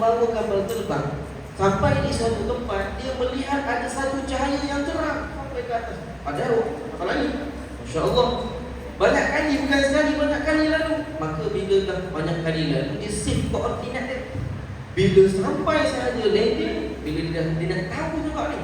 membawa kapal terbang sampai di satu tempat, dia melihat ada satu cahaya yang terang sampai ke atas. Padahal apa lagi? Masya Allah, banyak kali, bukan sekali, banyak kali lalu. Maka bila dah banyak kali lalu, dia save koordinat dia. Bila sampai sahaja landing, bila dia nak tahu juga ni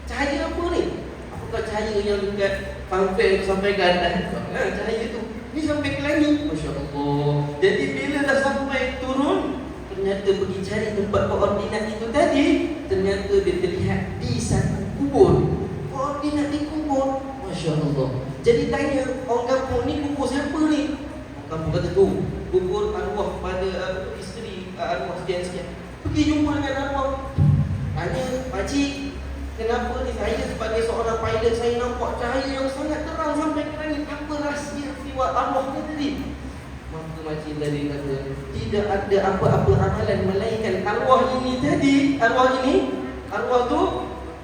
cahaya apa ni. Apakah cahaya yang dekat fanfare sampai ke atas? Cahaya tu ni sampai ke langit. Masya Allah. Jadi bila dah sampai turun, ternyata pergi cari tempat koordinat itu tadi, ternyata dia terlihat di satu kubur. Koordinat di kubur. Masya Allah. Jadi tanya orang kampung ni, kubur siapa ni? Orang kampung kata tu, kubur arwah pada isteri arwah sekian-sekian. Pergi jumpa dengan arwah. Tanya, pakcik, kenapa ni? Saya sebagai seorang pilot, saya nampak cahaya yang sangat terang sampai ke langit. Apa rahsia riwayat arwah ni tadi? Maka makcik tadi kata, tidak ada apa-apa amalan melainkan arwah ini tadi. Arwah tu,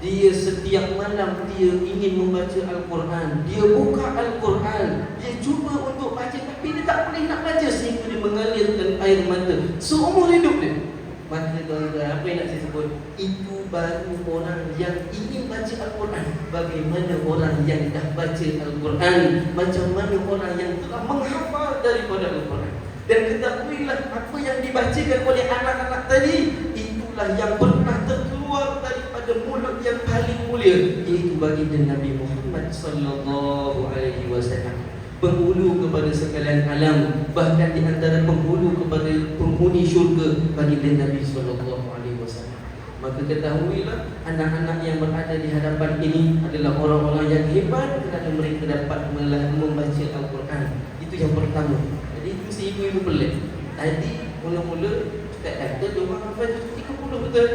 dia setiap malam dia ingin membaca Al-Quran. Dia buka Al-Quran, dia cuba untuk baca, tapi dia tak boleh nak baca sehingga dia mengalirkan air mata seumur hidup dia. Maka tuan-tuan, apa yang nak saya sebut, itu baru orang yang ingin baca Al-Quran. Bagaimana orang yang dah baca Al-Quran, macam mana orang yang telah menghafal daripada Al-Quran. Dan ketahuilah, apa yang dibacakan oleh anak-anak tadi, itulah yang pernah terkeluar daripada mulut yang paling mulia, iaitu baginda Nabi Muhammad sallallahu alaihi wasallam, penghulu kepada sekalian alam, bahkan di antara penghulu kepada penghuni syurga, baginda Nabi sallallahu alaihi wasallam. Maka ketahuilah, anak-anak yang berada di hadapan ini adalah orang-orang yang hebat kerana mereka dapat membaca Al-Quran. Itu yang pertama. Jadi itu si ibu-ibu pelik. Tadi mula-mula Ustaz kata dia orang hafal 30 betul.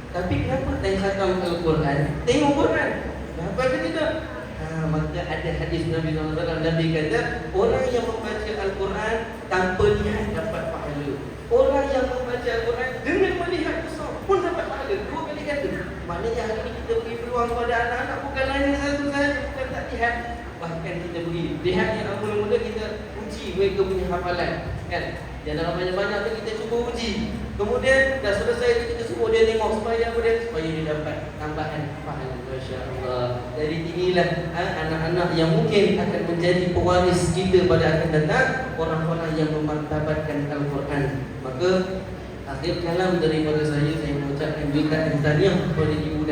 Tapi kenapa tak khatam Al-Quran? Tengok Quran. Hafal ke tidak? Maka ada hadis Nabi SAW. Nabi kata, orang yang membaca Al-Quran tanpa lihat dapat pahala. Orang yang membaca Al-Quran dengan melihat pun dapat pahala. 2 kali kata. Maknanya hari ini kita beri peluang kepada anak-anak, bukan hanya satu sahaja, bukan tak lihat, bahkan kita beri lihat yang mula-mula kita uji mereka punya hafalan, kan? Jangan banyak-banyak tu kita cuba uji. Kemudian dah selesai tu kita suruh dia tengok supaya apa dia? Supaya dia dapat tambahan pahala. Masya-Allah. Dari inilah anak-anak yang mungkin akan menjadi pewaris kita pada akan datang, orang-orang yang memartabatkan Al-Quran. Maka akhir kalam daripada saya mengucapkan jutaan tahniah kepada ibu dan